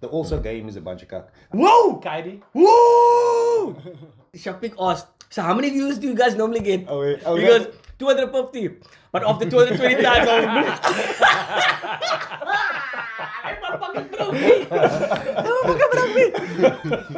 The also game is a bunch of cuck. Whoa, Kyrie. Whoa! Shafiq asked, so how many views do you guys normally get? Oh, wait. He goes, 250. But of the 220 times, I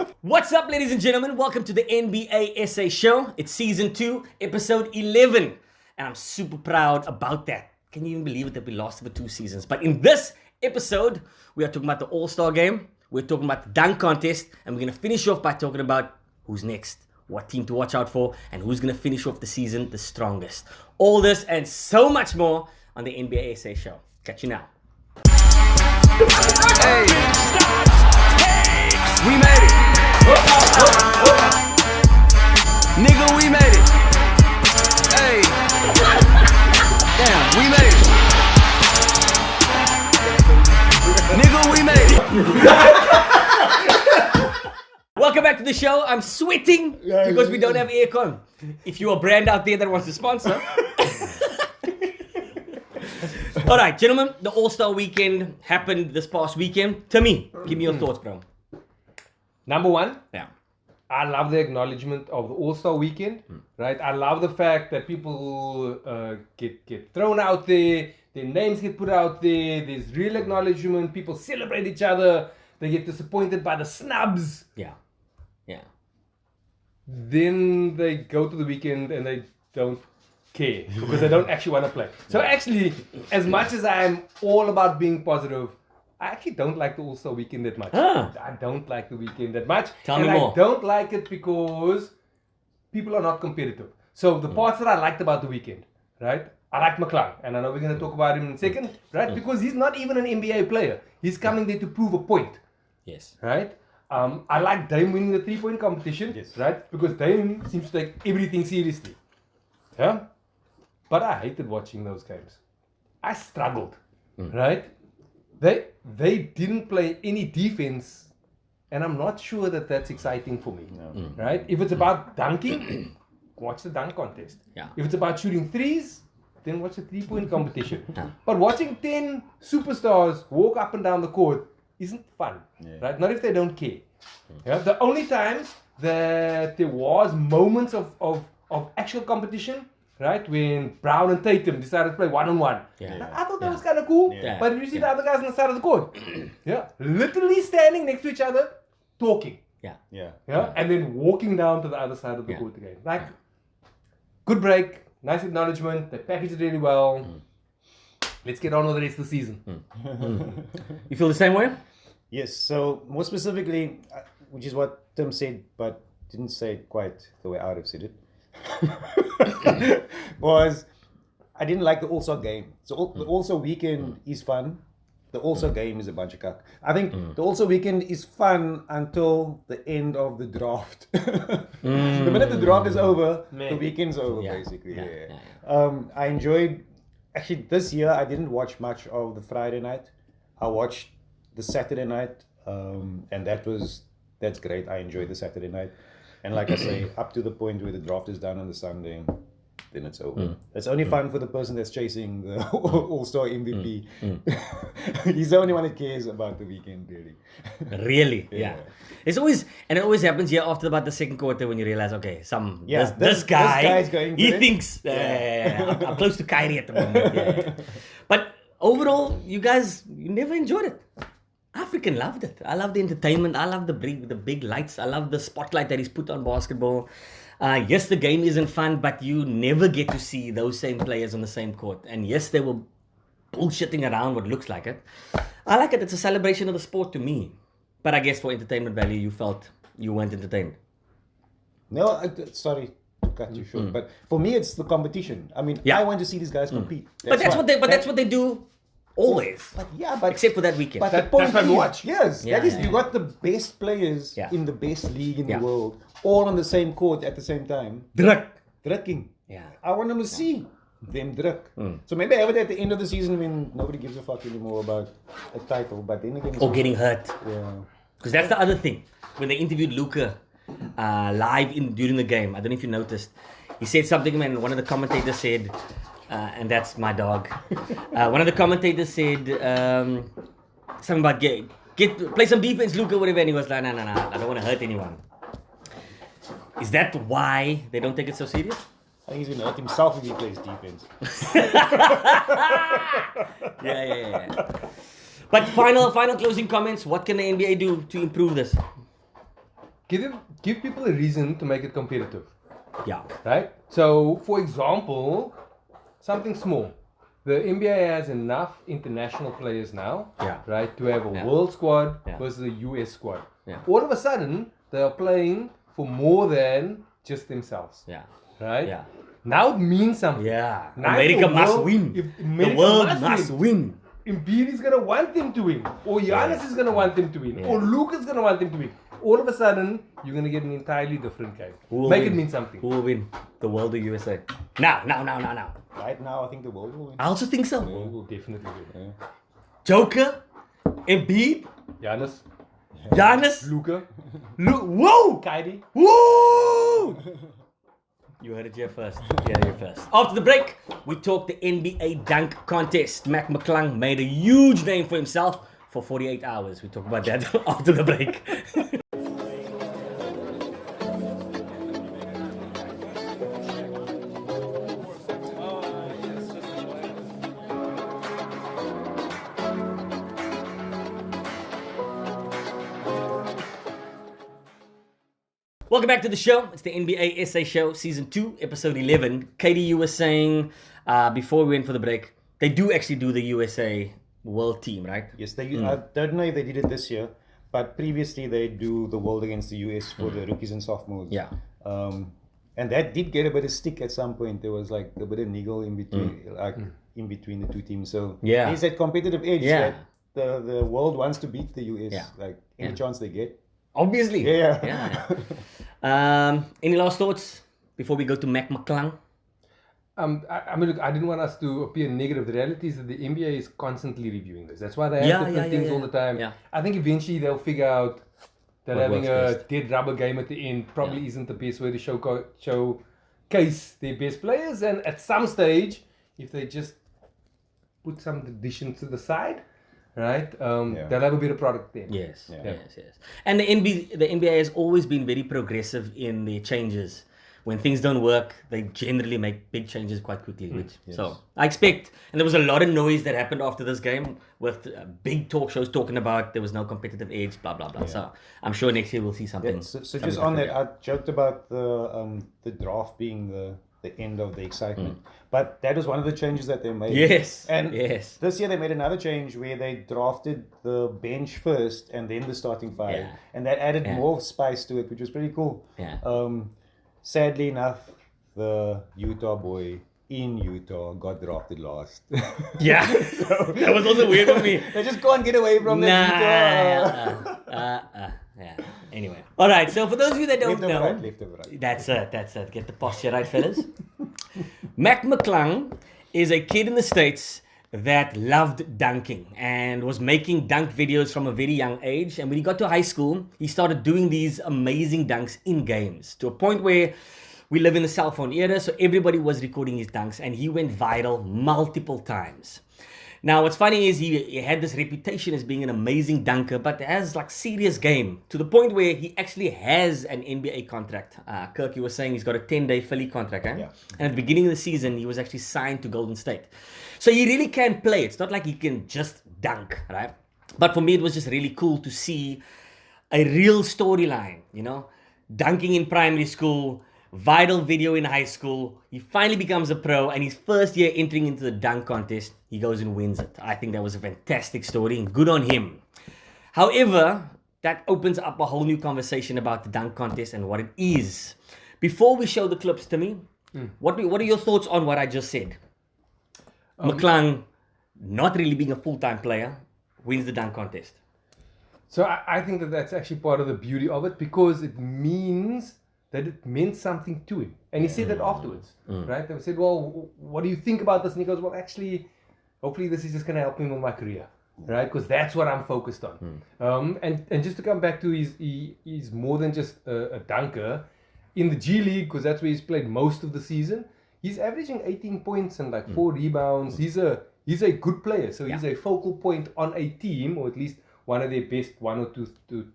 was What's up, ladies and gentlemen? Welcome to the NBA SA show. It's season 2, episode 11. And I'm super proud about that. Can you even believe it that we lost for 2 seasons? But in this episode, we are talking about the All-Star game. We're talking about the dunk contest. And we're going to finish off by talking about who's next, what team to watch out for, and who's going to finish off the season the strongest. All this and so much more on the NBA SA show. Catch you now. Hey, we made it. Nigga, we made it. Hey, damn, we made it. Nigga, we made it. Welcome back to the show. I'm sweating because we don't have aircon. If you're a brand out there that wants to sponsor. All right, gentlemen, the All-Star weekend happened this past weekend. Timmy, give me your thoughts, bro. Number one, Yeah. I love the acknowledgement of the All-Star weekend, right? I love the fact that people get thrown out there, their names get put out there, there's real acknowledgement, people celebrate each other, they get disappointed by the snubs. Yeah. Yeah. Then they go to the weekend and they don't care because they don't actually want to play. So actually, as much as I'm all about being positive, I actually don't like the All-Star weekend that much. Ah. I don't like the weekend that much. Tell me and more. I don't like it because people are not competitive. So the parts that I liked about the weekend, right? I like McClung, and I know we're going to talk about him in a second, right? Because he's not even an NBA player. He's coming there to prove a point, Yes. right? I like Dame winning the 3-point competition, right? Because Dame seems to take everything seriously. Yeah? But I hated watching those games. I struggled, right? They didn't play any defense, and I'm not sure that that's exciting for me, right? If it's about dunking, watch the dunk contest. Yeah. If it's about shooting threes, then watch the 3-point competition. But watching 10 superstars walk up and down the court isn't fun, right? Not if they don't care. Yeah? The only times that there was moments of actual competition, right? When Brown and Tatum decided to play one-on-one. Yeah. I thought that was kind of cool. Yeah. But you see the other guys on the side of the court. Literally standing next to each other, talking. Yeah. And then walking down to the other side of the court again. Like, good break, nice acknowledgement. They packaged it really well. Let's get on with the rest of the season. You feel the same way? Yes, so more specifically, which is what Tim said, but didn't say it quite the way I would have said it, was I didn't like the All-Star game. So the All-Star weekend is fun. The All-Star game is a bunch of cuck. I think the All-Star weekend is fun until the end of the draft. The minute the draft is over, the weekend's over, basically. Yeah. I enjoyed, actually this year I didn't watch much of the Friday night. I watched the Saturday night, and that's great. I enjoyed the Saturday night. And like I say, up to the point where the draft is done on the Sunday, then it's over. It's only fun for the person that's chasing the All-Star MVP. He's the only one that cares about the weekend, really. Really? Yeah. It always happens here after about the second quarter when you realize, okay, this guy's going he good. thinks, I'm close to Kyrie at the moment. Yeah. But overall, you never enjoyed it. I freaking loved it. I love the entertainment. I love the big lights. I love the spotlight that is put on basketball. Yes, the game isn't fun, but you never get to see those same players on the same court. And yes, they were bullshitting around what looks like it. I like it. It's a celebration of the sport to me. But I guess for entertainment value, you felt you weren't entertained. No, sorry to cut you short, but for me, it's the competition. I mean, I want to see these guys compete. That's what they do always. But Except for that weekend. But the point that's is, what we watch. yes, you got the best players in the best league in the world, all on the same court at the same time. Drukking. Yeah. I want them to see them druk. So maybe have it at the end of the season when nobody gives a fuck anymore about a title, but then again, Or getting hurt. Yeah. Because that's the other thing. When they interviewed Luka live during the game, I don't know if you noticed, he said something and one of the commentators said, and that's my dog. One of the commentators said something about play some defense, Luca, whatever. And he was like, no, I don't want to hurt anyone. Is that why they don't take it so serious? I think he's going to hurt himself if he plays defense. Yeah. But final closing comments. What can the NBA do to improve this? Give people a reason to make it competitive. Yeah. Right? So, for example, something small. The NBA has enough international players now, right, to have a world squad versus a US squad. Yeah. All of a sudden, they are playing for more than just themselves. Yeah. Right? Yeah. Now it means something. Yeah. Now America the must world- win. if The America world must win. Embiid is going to want them to win. Or Giannis is going to want them to win. Or Luka is going to want them to win. All of a sudden, you're going to get an entirely different game. Make it mean something. Who will win? The world or USA? Now. Right now, I think the world will win. I also think so. We will definitely win. Joker, Embiid, Giannis, Giannis, Luka, whoa! Kyrie. Woo! You heard it here first. After the break, we talk the NBA dunk contest. Mac McClung made a huge name for himself for 48 hours. We talk about that after the break. Welcome back to the show. It's the NBA SA Show, Season 2, Episode 11. Katie, you were saying before we went for the break, they do actually do the USA World Team, right? Yes, they. I don't know if they did it this year, but previously they do the World against the US for the rookies and sophomores. Yeah. And that did get a bit of stick at some point. There was like a bit of niggle in between, in between the two teams. So there's that competitive edge that the world wants to beat the US, like any chance they get. Obviously. Yeah. Any last thoughts before we go to Mac McClung? I mean, look, I didn't want us to appear negative. The reality is that the NBA is constantly reviewing this. That's why they have different things all the time. Yeah. I think eventually they'll figure out that What having works a best. dead rubber game at the end probably isn't the best way to showcase their best players. And at some stage, if they just put some additions to the side, right, they'll have a better product then. Yes. And the NBA has always been very progressive in their changes. When things don't work, they generally make big changes quite quickly. So I expect, and there was a lot of noise that happened after this game with big talk shows talking about there was no competitive edge, blah, blah, blah. So I'm sure next year we'll see something. Yeah, so something just on that, different. I joked about the draft being the end of the excitement. But that was one of the changes that they made. Yes. And yes. this year they made another change where they drafted the bench first and then the starting five. Yeah. And that added more spice to it, which was pretty cool. Yeah. Sadly enough, the Utah boy in Utah got drafted last. Yeah. That was also weird for me. They just can't get away from that Utah. Yeah. Anyway. All right. So for those of you that don't Left over know, right, left over right. That's it. Get the posture right, fellas. Mac McClung is a kid in the States that loved dunking and was making dunk videos from a very young age. And when he got to high school, he started doing these amazing dunks in games to a point where we live in the cell phone era, so everybody was recording his dunks and he went viral multiple times. Now, what's funny is he had this reputation as being an amazing dunker, but has like serious game to the point where he actually has an NBA contract. Kirk, you were saying he's got a 10-day Philly contract, eh? Yeah. And at the beginning of the season, he was actually signed to Golden State. So he really can play. It's not like he can just dunk, right? But for me, it was just really cool to see a real storyline, you know? Dunking in primary school, viral video in high school. He finally becomes a pro, and his first year entering into the dunk contest, he goes and wins it. I think that was a fantastic story, and good on him. However, that opens up a whole new conversation about the dunk contest and what it is. Before we show the clips, Timmy, what are your thoughts on what I just said? McClung, not really being a full-time player, wins the dunk contest. So I think that that's actually part of the beauty of it, because it means that it meant something to him. And he said that afterwards, right? They said, well, what do you think about this? And he goes, well, actually, hopefully this is just going to help me with my career, right? Because that's what I'm focused on. And just to come back to he's more than just a dunker. In the G League, because that's where he's played most of the season, he's averaging 18 points and like 4 rebounds. He's a good player. So he's a focal point on a team, or at least one of their best one or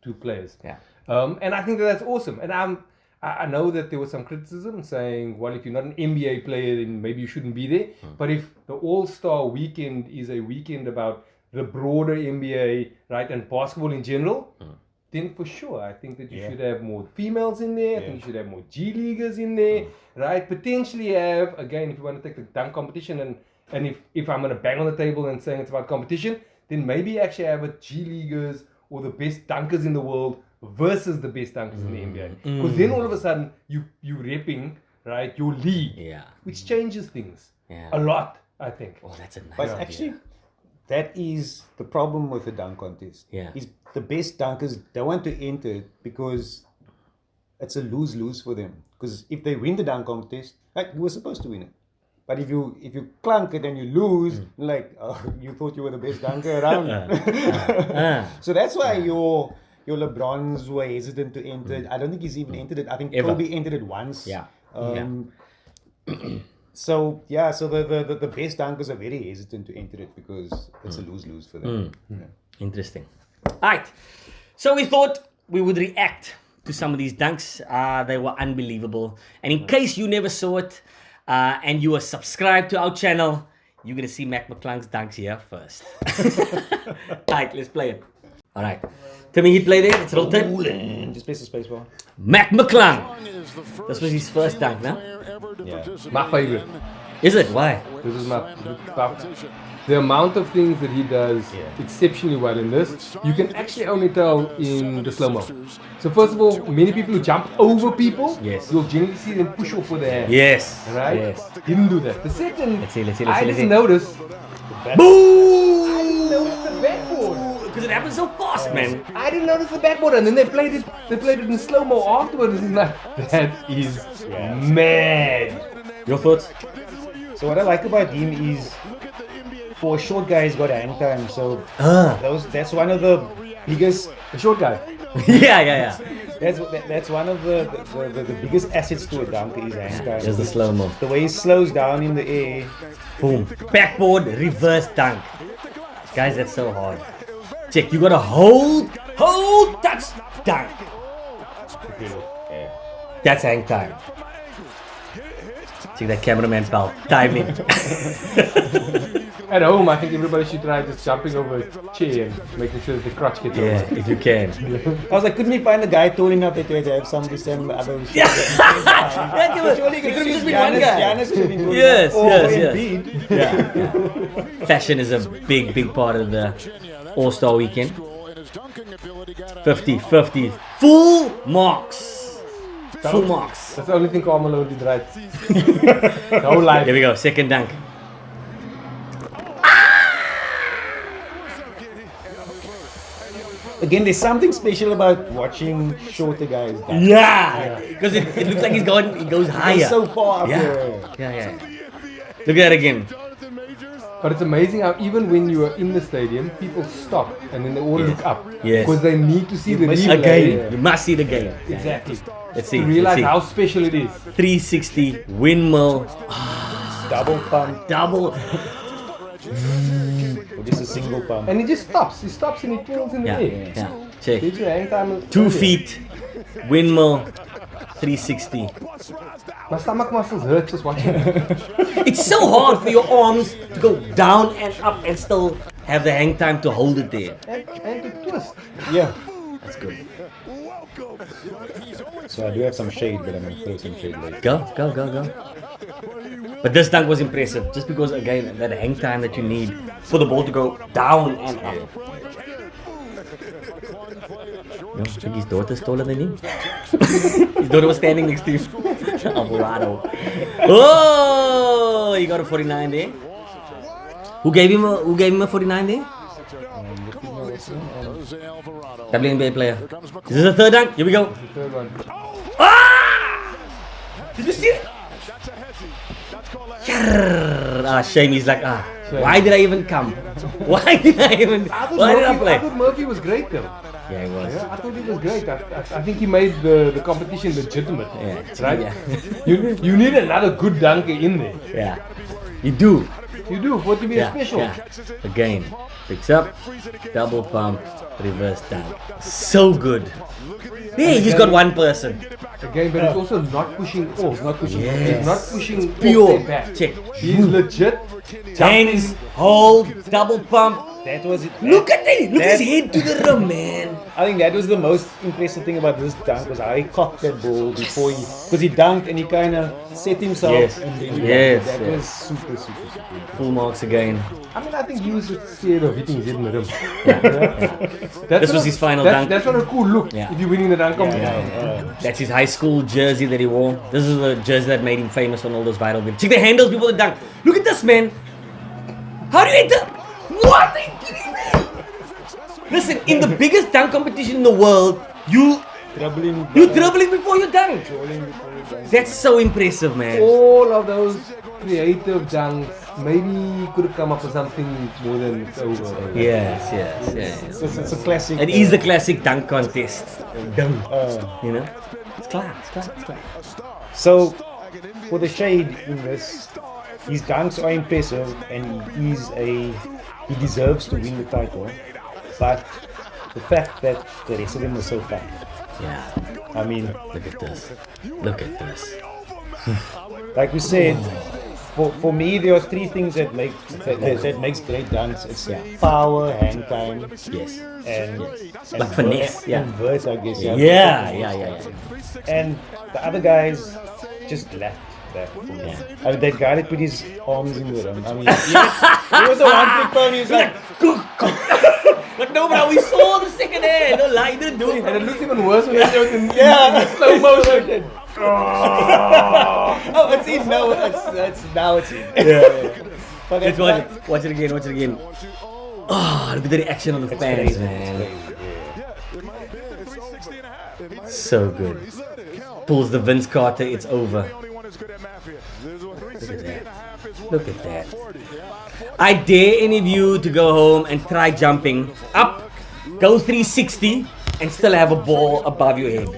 two players. Yeah. And I think that's awesome. And I know that there was some criticism saying, well, if you're not an NBA player, then maybe you shouldn't be there. But if the All-Star weekend is a weekend about the broader NBA, right, and basketball in general, then for sure, I think that you should have more females in there. I think you should have more G Leaguers in there, right? Potentially have, again, if you want to take the dunk competition, and if I'm going to bang on the table and saying it's about competition, then maybe actually have a G Leaguers or the best dunkers in the world versus the best dunkers in the NBA. Because then all of a sudden, you repping, right, your league, which changes things a lot, I think. Oh, that's a nice But idea. actually, that is the problem with the dunk contest. Yeah. Is the best dunkers don't want to enter it because it's a lose-lose for them. Because if they win the dunk contest, like you were supposed to win it. But if you clunk it and you lose, like you thought you were the best dunker around. So that's why your LeBrons were hesitant to enter it. I don't think he's even entered it. I think Kobe entered it once. Yeah. So the best dunkers are very hesitant to enter it because it's a lose-lose for them. Interesting. Alright. So we thought we would react to some of these dunks. They were unbelievable. And in case you never saw it, and you are subscribed to our channel, you're going to see Mac McClung's dunks here first. Alright, let's play it. Alright. Timmy, hit play there. It's roll tape. Just press the space bar. Mac McClung. This was his first dunk, no? Yeah. My favorite. Is it? Why? This is the amount of things that he does exceptionally well in this, you can actually only tell in the slow-mo. So first of all, many people who jump over people, you'll generally see them push off with their hand. Yes. Right? Yes. Didn't do that. The second, Let's see. I didn't notice. Boom! I didn't notice the backboard. Because it happens so fast, man. I didn't notice the backboard, and then they played it in slow-mo afterwards. And that is mad. Your thoughts? So what I like about him is, for a short guy, he's got hang time. So that's one of the biggest. The short guy. yeah. That's one of the biggest assets to a dunker is hang time. There's the slow-mo. The way he slows down in the air. Boom. Backboard, reverse dunk. Guys, that's so hard. Check, you gotta hold, touch, dunk. That's hang time. Check that cameraman pal. Timing. At home, I think everybody should try just jumping over a chair and making sure that the crotch gets Yeah, over. if you can. I was like, couldn't we find a guy tall enough that you had to have somebody stand other Yeah, surely it could have just been one guy. Giannis should have been tall Yes, enough. yes. Embiid. Yeah. Fashion is a big part of the All-Star weekend. 50, full marks. Full marks. That's the only thing Carmelo did right. The whole life. Here we go, second dunk. Again, there's something special about watching shorter guys dunk. Yeah, because it looks like he goes higher. He's so far up there. Yeah. Look at that again. But it's amazing how even when you are in the stadium, people stop and then they all look up. Yes. Because they need to see the must see replay. Again, you must see the game. Exactly. Let's see. To realize let's how special it is. see. 360 windmill, Double pump. double. Or just a single pump. And he just stops. He stops and he twirls in the Yeah, air. yeah. Check. Did you hang time? 2 feet, windmill, 360. My stomach muscles hurt just watching it. It's so hard for your arms to go down and up and still have the hang time to hold it there. and to twist. Yeah. That's good. So I do have some shade, but I'm going to throw some shade later. Go. But this dunk was impressive, just because again that hang time that you need for the ball to go down and up. No, I think his daughter's taller than him. His daughter was standing next to him. Alvarado. Oh, he got a 49 there. Who gave him a 49 there? WNBA player. This is the third dunk. Here we go. Third one. Ah! Did you see it? Shame. He's like, why did I even come? Why did I play? I thought Murphy was great though. Yeah, he was. Yeah, I thought he was great. I think he made the competition legitimate. Yeah. Right? Yeah. You need another good dunker in there. Yeah. You do. You do, for it to be a special. Again, picks up, double pump, reverse dunk. So good. Hey, he's got one person. Again, but it's also not pushing off, not pushing. Yes. He's not pushing Pure. off their back. Check. He's legit. Hands, hold, double pump. That was it. Look at him! Look at his That- head to the rim, man. I think that was the most impressive thing about this dunk was how he cocked that ball before because he dunked and he kind of set himself Yes. and then he Yes, dunked. That yes. was super, super, super. Full marks again. I mean, I think he was just scared of hitting his head in the rim. This was his final dunk. That's not a cool look Yeah. if you're winning the dunk competition. That's his high school jersey that he wore. This is the jersey that made him famous on all those viral videos. Check the handles before the dunk. Look at this, man. How do you enter? What? Are you kidding me? Listen, in the biggest dunk competition in the world, you Dribbling. dribbling before you dunk. That's so impressive, man. All of those creative dunks, maybe he could have come up with something more than it's over. Yes. It's a classic. It is the classic dunk contest. Dunk. Uh, You know? It's class. So, for the shade in this, his dunks are impressive and he deserves to win the title. But the fact that the rest of them were so tough. Yeah. I mean, Look at this. Look at this. like we said, for me there are three things that makes great dunks. It's power, hang time, Yes. and Like finesse, yeah. and verse, I guess. Yeah. And the other guys just lacked that. For me. I mean, that guy that put his arms in the rim. I mean, he was a one-trick pony. He was like, But no, bro, we saw the second hand. No lie, he didn't do And it. it looks even worse when they do it in slow motion. Oh, it's in now. Now it's in. But Let's that's watch it again. Oh, look at the reaction of the fans, man. So good. Pulls the Vince Carter, it's over. Look at that. I dare any of you to go home and try jumping up, go 360, and still have a ball above your head.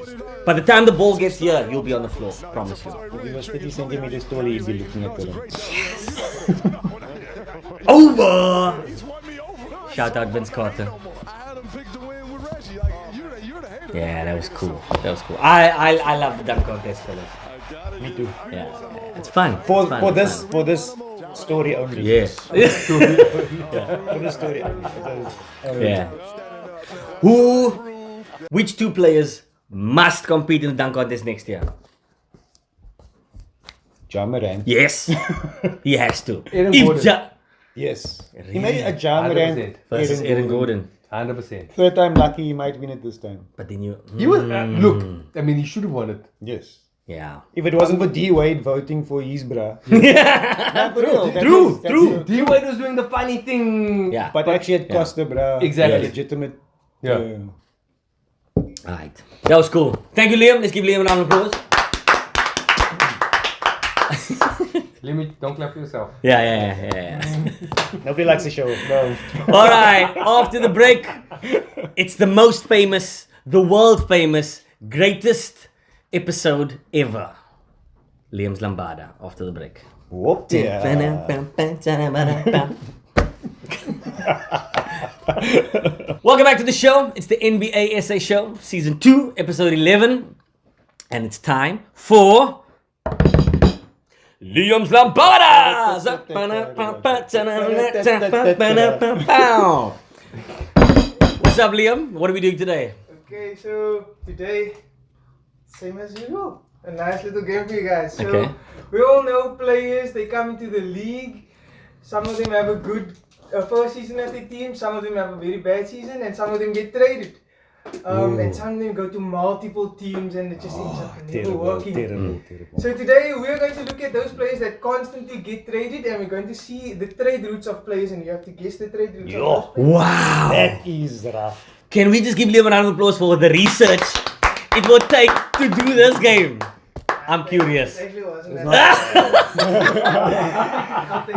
By the time the ball gets here, you'll be on the floor. Promise you. If he was 30 centimeters tall, he'd be looking at the rim. Over! Shout out Vince Carter. Yeah, that was cool. I love the dunk contest, fellas. Me too. Yeah, it's fun. For It's fun. this story only. Yes. For this story only. Yeah. Which two players must compete in the dunk contest next year? Ja Morant. Yes. He has to. Aaron If Gordon. Yes. He made a Ja 100%. Morant versus Aaron Gordon. 100%. Third time lucky, he might win it this time. But then you... He was, look, I mean, he should have won it. Yes. Yeah. If it wasn't for D Wade voting for his bra. True. D Wade was doing the funny thing. Yeah. But actually, it cost the bra. Exactly. A legitimate. Yeah. Alright. That was cool. Thank you, Liam. Let's give Liam a round of applause. Don't clap for yourself. Yeah. Nobody likes the show. No. Alright. After the break, it's the most famous, the world famous, greatest episode ever. Liam's Lambada. After the break. Whoop. Yeah. Welcome back to the show. It's the NBA SA show, season 2, episode 11. And it's time for Liam's Lambada! What's up, Liam? What are we doing today? Okay, so today, same as usual, a nice little game for you guys. So Okay. we all know players, they come into the league. Some of them have a good first season at their team, some of them have a very bad season, and some of them get traded. And some of them go to multiple teams and it just ends up never working. Terrible. So today we're going to look at those players that constantly get traded, and we're going to see the trade routes of players, and you have to guess the trade routes of those players. Wow! That is rough. Can we just give Liam a round of applause for the research it would take to do this game? I'm curious. It actually wasn't that.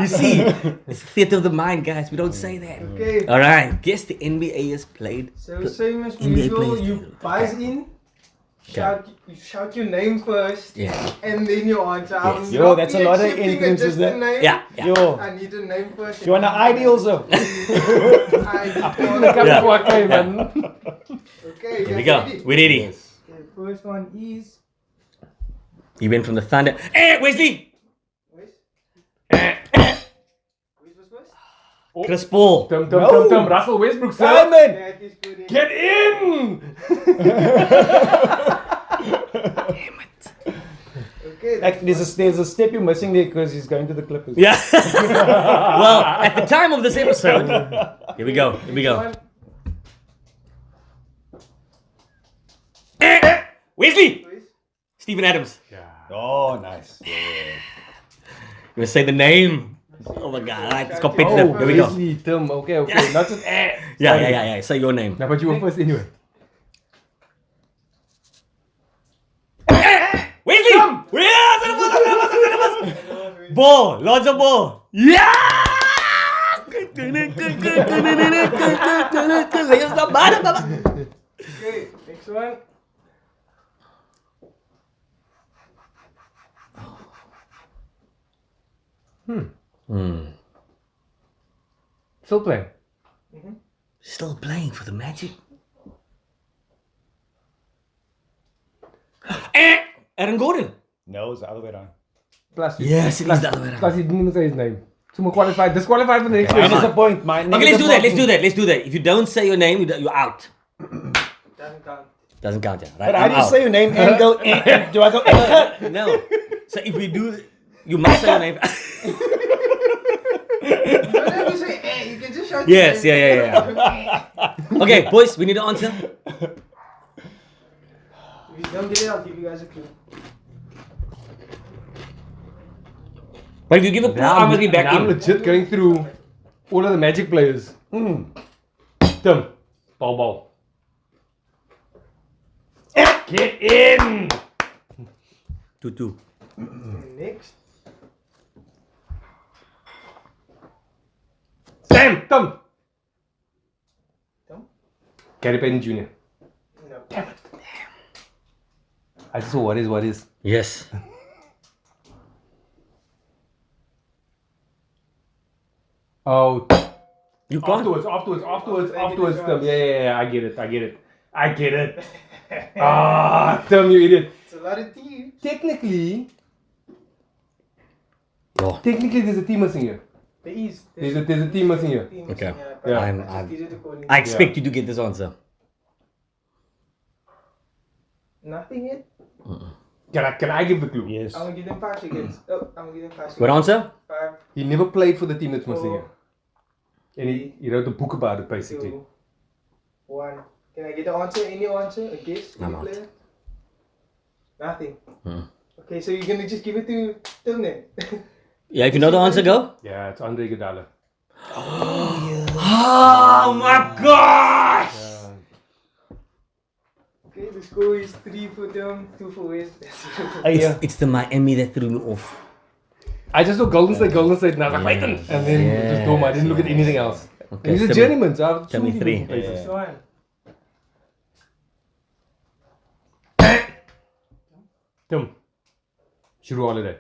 You see, it's the theater of the mind, guys. We don't say that. Okay. Alright, guess the NBA has played. So same as NBA usual, players you do. buzz in shout your name first. Yeah. And then your answer. I will Yo, not that's be a lot of accepting entrances just there. a name. Yeah. Yeah. Yo, I need a name first. you want an ID also? I need Come Yeah. before I came, man. Okay, Here we go. We're ready. Okay, first one is. He went from the thunder. Wesley! Where's was first? Chris Paul. Tum. Russell Westbrook, sir. Simon! That is correct. Get in! Okay, Like, there's a step you're missing there because he's going to the Clippers. Yeah. Well, at the time of this episode, here we go. one. Wesley! Where's? Stephen Adams. Oh, nice. You want to say the name? Oh my god, alright, it's competitive. Here we go. Wesley, Tum. Okay. Not just Yeah. Say your name. Now, but you were first anyway. Wesley! Ball! Lots of ball! Yeah! Okay, next one. Still playing. Still playing for the Magic. Aaron Gordon. No, it's the other way around. Plus, Yes, it is the other way around. Plus, he didn't even say his name. So we're qualified. Disqualified for the next Mine question. is a point. Mine Okay, is a point. let's do that. If you don't say your name, you're out. Doesn't count. Doesn't count, yeah. Right? But how I'm do you out. say your name and go, do I go, No. So if we do, you must say your name. You don't have to say you can just shout Yes, your name. yeah. Okay, boys, we need to answer. If you don't get it, I'll give you guys a clue. But if you give a clue, I must be back I'm in. legit going through all of the Magic players. Tim. Ball. Get in! 2-2. Next. Sam! Tom! Tom? Gary Payton Jr. No. I just saw what is. Yes. Oh, You can't. afterwards, Tim. Yeah, I get it. Ah, Tim, you idiot. It's a lot of teams. Oh. Technically, there's a team missing here. There is. There's a team missing here. teams, Okay. but Yeah. I I'm- just did it according I to expect you to get this answer. nothing yet. Can I give the clue? yes. I'm gonna give them 5 seconds. Oh, I'm gonna give them 5 seconds. What answer? 5, He never played for the team that's missing 4, here. And he wrote a book about it, basically. 2, 1. Can I get an answer? Any answer? A guess? I'm Any out. player? Nothing. Hmm. Okay, so you're gonna just give it to Tim then? Yeah, if you know the answer, go. Yeah, it's Andre Iguodala. Oh my gosh! Okay, the score is 3 for Tim, 2 for West. It's the Miami that threw me off. I just saw Golden State, and I was like, Payton! And then just Doma, I didn't look at anything else. Okay, And he's a tell me- journeyman, so I've tell me seen him 3. in places. Next one. Tim. Shuru Holiday.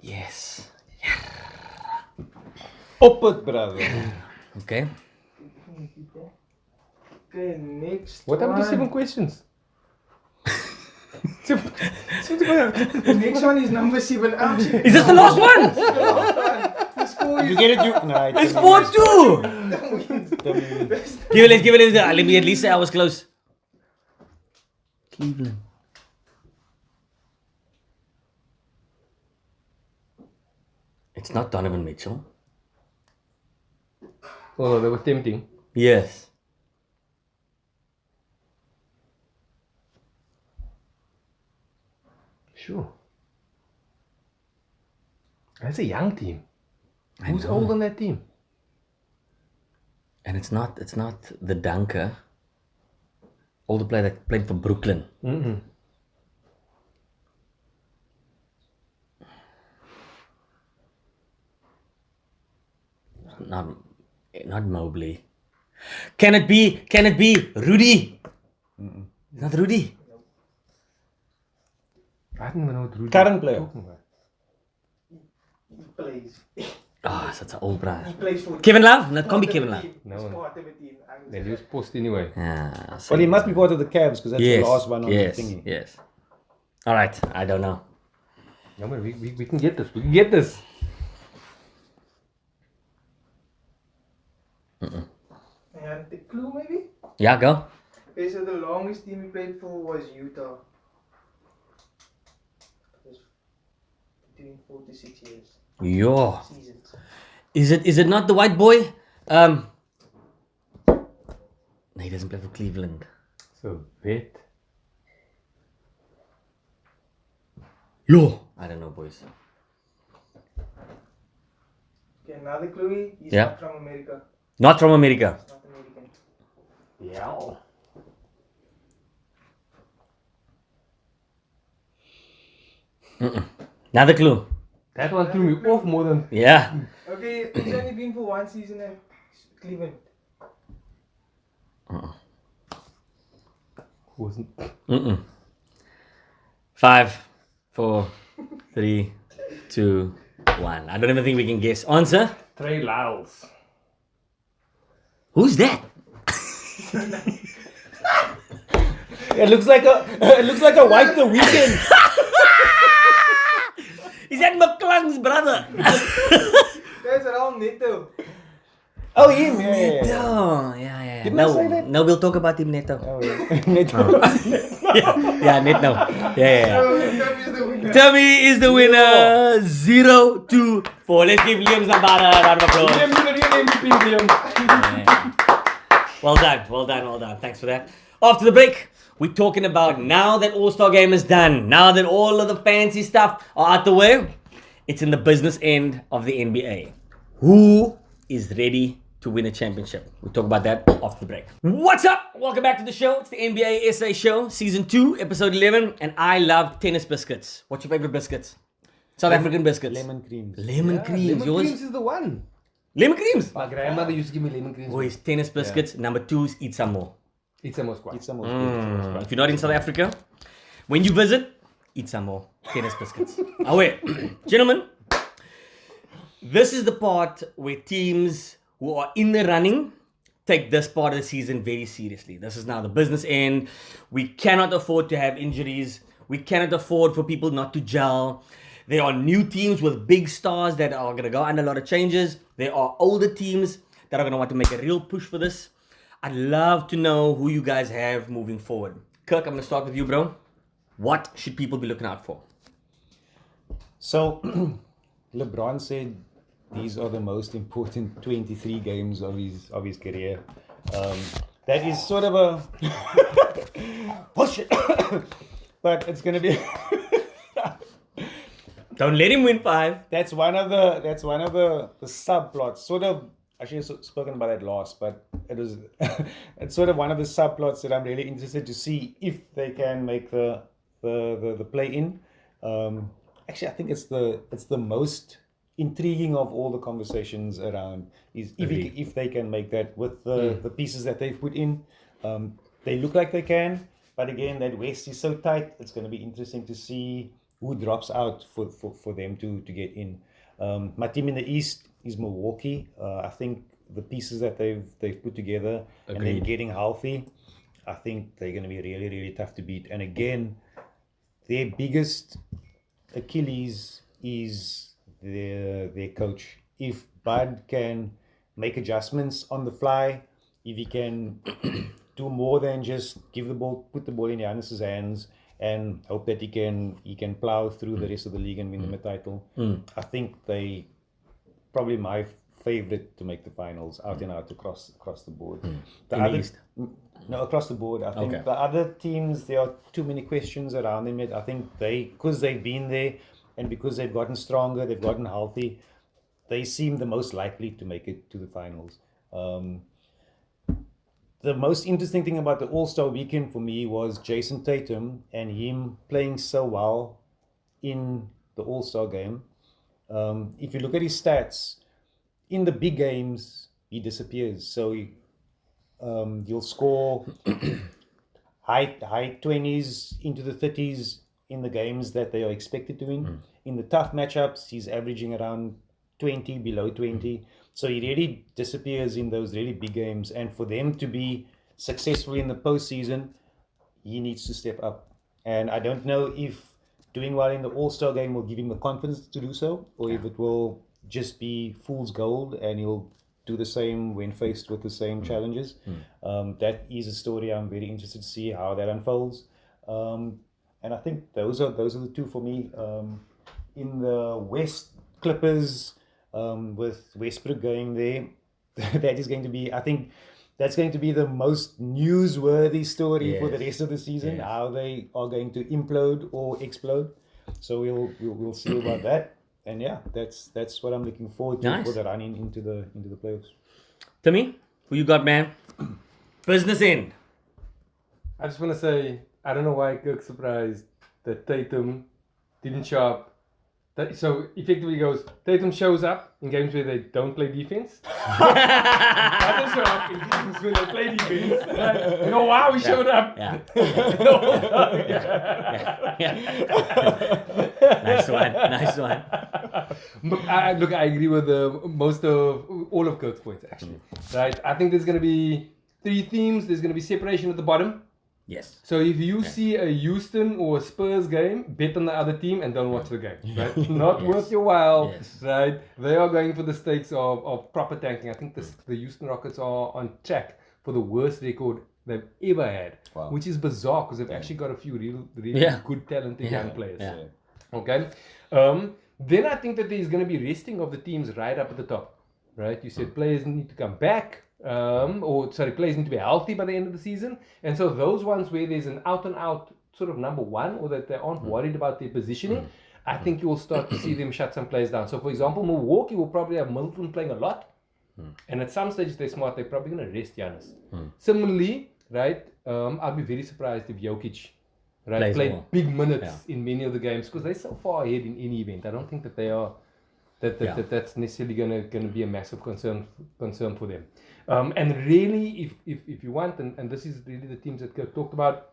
Yes. Op it, brother. Okay. Okay, next What happened to one. 7 questions? The next one is number 7. Is this the last one? The score You is get it, you. Nah, It's 4-2. Give it. Let me at least say I was close. Cleveland. It's not Donovan Mitchell. Oh, that was tempting. Yes. Sure. That's a young team. I Who's know. old on that team? And it's not the dunker. Older player that played for Brooklyn. Mm-mm. Not Mobley. Can it be Rudy? Not Rudy. I don't even know what Rudy Current player. talking about. He plays. Ah, such an old brand. He plays for Kevin Love? No, it can't be part of Kevin the Love. team. No. He's part of the team. I would They say. just post anyway. Ah, Well, he must be part of the Cavs because that's yes, the last one on yes, the thingy. yes. All right, I don't know. No, but we can get this. We can get this. And the clue maybe? Yeah, go. Okay, so the longest team he played for was Utah. It was between 4 to 6 years. Yo. Seasons. Is it not the white boy? No, he doesn't play for Cleveland. So, vet. Yo. I don't know, boys. Okay, another clue. He's Yeah. not from America. Not from America. He's not American. Yeah. Another clue. That one threw me off more than. Yeah. Okay, he's only been for one season at Cleveland. Wasn't. 5, 4, 3, 2, 1. I don't even think we can guess. Answer? Trey Lyles. Who's that? It looks like a white the weekend. Is that McClung's brother? That's Raul Neto. Oh, him. Yeah. Neto. Yeah. Didn't I say that? No, we'll talk about him Neto. Oh, yeah. Yeah, Neto. Yeah. Tommy is the winner. Tommy is the winner. 0-2-4. Let's give Liam Lambada a round of applause. Liam, you're the real MVP, Liam. Yeah. Well done. Thanks for that. After the break, we're talking about now that All-Star Game is done, now that all of the fancy stuff are out the way, it's in the business end of the NBA. Who is ready to win a championship? We'll talk about that after the break. What's up? Welcome back to the show. It's the NBA SA show, season 2, episode 11, and I love tennis biscuits. What's your favorite biscuits? South African biscuits. Lemon creams. Lemon creams. Lemon Yours? creams is the one. Lemon creams. My grandmother used to give me lemon creams. Boys, tennis biscuits. Number 2 is eat some more. It's a most Eat some more. If you're not in South Africa, when you visit, eat some more tennis biscuits. Oh wait, gentlemen, this is the part where teams who are in the running take this part of the season very seriously. This is now the business end. We cannot afford to have injuries. We cannot afford for people not to gel. There are new teams with big stars that are going to go under a lot of changes. There are older teams that are going to want to make a real push for this. I'd love to know who you guys have moving forward. Kirk, I'm going to start with you, bro. What should people be looking out for? So, LeBron said these are the most important 23 games of his career. That is sort of a bullshit, but it's gonna be. Don't let him win 5. That's one of the subplots. Sort of. I should have spoken about that last, but it's sort of one of the subplots that I'm really interested to see if they can make the play in. Actually, I think it's the most intriguing of all the conversations around is if they can make that with the pieces that they've put in. They look like they can, but again, that West is so tight. It's going to be interesting to see who drops out for them to get in. My team in the East is Milwaukee. I think the pieces that they've put together and then getting healthy, I think they're going to be really, really tough to beat. And again, their biggest Achilles is their coach. If Bud can make adjustments on the fly, if he can do more than just put the ball in Giannis's hands and hope that he can plow through the rest of the league and win them a title, I think they probably my favorite to make the finals out and out across the board. No, across the board. I think the other teams, there are too many questions around them. I think because they've been there and because they've gotten stronger, they've gotten healthy, they seem the most likely to make it to the finals. The most interesting thing about the All-Star weekend for me was Jason Tatum and him playing so well in the All-Star game. If you look at his stats, in the big games, he disappears. So he'll score high 20s into the 30s in the games that they are expected to win. In the tough matchups, he's averaging around 20, below 20. So he really disappears in those really big games. And for them to be successful in the postseason, he needs to step up. And I don't know if doing well in the All-Star game will give him the confidence to do so, or if it will just be fool's gold and he'll do the same when faced with the same challenges. That is a story I'm very interested to see how that unfolds. And I think those are the two for me. In the West, Clippers, with Westbrook going there, that is going to be, I think, that's going to be the most newsworthy story for the rest of the season. How they are going to implode or explode. So we'll see about that. And yeah, that's what I'm looking forward to for the running into the playoffs. Timmy, who you got, man? Business end. I just want to say, I don't know why Kirk's surprised that Tatum didn't show up. So effectively goes, Tatum shows up in games where they don't play defense. Doesn't show up in games where they play defense. Right? You know, wow, he showed up. Nice one. Look, I agree with most of all of Kirk's points, actually. Right? I think there's going to be 3 themes. There's going to be separation at the bottom. Yes. So if you see a Houston or a Spurs game, bet on the other team and don't watch the game. Right? Not worth your while. Yes. Right? They are going for the stakes of proper tanking. I think the Houston Rockets are on track for the worst record they've ever had, which is bizarre because they've actually got a few really good, talented young players. Okay. Then I think that there's going to be resting of the teams right up at the top. Right? You said players need to come back. Players need to be healthy by the end of the season. And so those ones where there's an out-and-out sort of number one, or that they aren't worried about their positioning, I think you will start to see them shut some players down. So, for example, Milwaukee will probably have Middleton playing a lot. And at some stage, if they're smart, they're probably going to rest Giannis. Similarly, right, I'd be very surprised if Jokic played big minutes in many of the games because they're so far ahead in any event. I don't think that they are... That's necessarily going to be a massive concern for them. And really, if you want, and this is really the teams that Kirk talked about,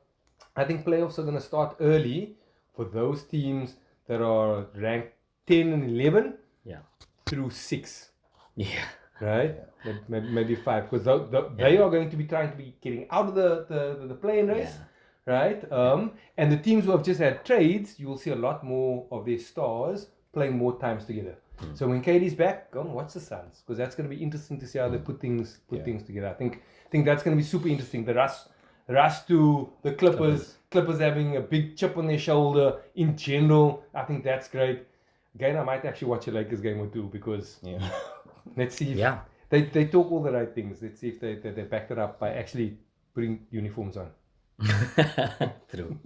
I think playoffs are going to start early for those teams that are ranked 10 and 11 through 6. Yeah. Right? Maybe 5. Because they are going to be trying to be getting out of the play-in race. Right? And the teams who have just had trades, you will see a lot more of their stars playing more times together. So when KD's back, go and watch the Suns because that's going to be interesting to see how they put things together. I think that's going to be super interesting. The rush to the Clippers having a big chip on their shoulder in general. I think that's great. Again, I might actually watch a Lakers game or two because let's see if they talk all the right things. Let's see if they backed it up by actually putting uniforms on. True.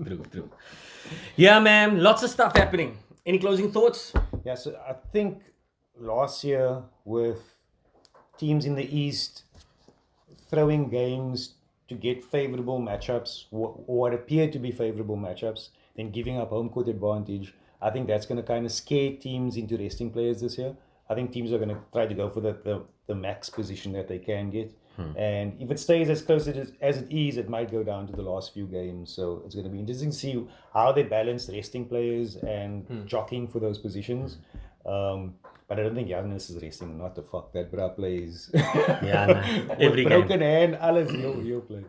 Yeah, man, lots of stuff happening. Any closing thoughts? Yeah, so I think last year with teams in the East throwing games to get favorable matchups, or what appeared to be favorable matchups, then giving up home court advantage, I think that's going to kind of scare teams into resting players this year. I think teams are going to try to go for the max position that they can get. And if it stays as close as it is, it might go down to the last few games. So it's going to be interesting to see how they balance resting players and jockeying for those positions. But I don't think Giannis is resting. Not the fuck that bra plays. Every broken game. hand, alles he'll play.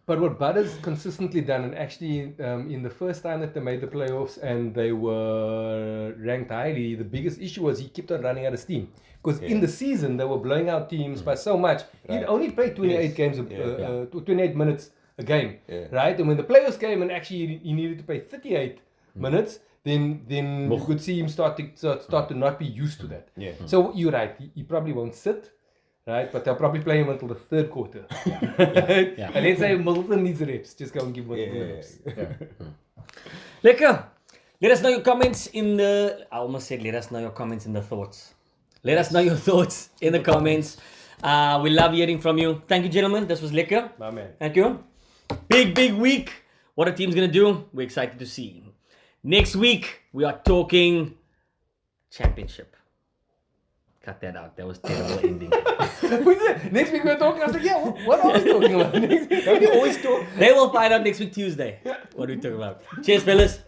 But what Butter's consistently done, and actually in the first time that they made the playoffs and they were ranked highly, the biggest issue was he kept on running out of steam. Because in the season, they were blowing out teams by so much. He'd only played 28 28 minutes a game, right? And when the playoffs came and actually he needed to play 38 minutes, then you could see him start to not be used to that. So you're right, he probably won't sit, right? But they'll probably play him until the third quarter. And let's say Middleton needs reps, just go and give Middleton reps. Lekker. Let us know your comments in the... I almost said let us know your comments in the thoughts. Let us know your thoughts in the comments. We love hearing from you. Thank you, gentlemen. This was Lekker. My man. Thank you. Big week. What a team's going to do, we're excited to see. Next week, we are talking championship. Cut that out. That was terrible ending. Next week we're talking. I was like, what are we talking about? Next week? Don't you always talk? They will find out next week, Tuesday, what we talk about. Cheers, fellas.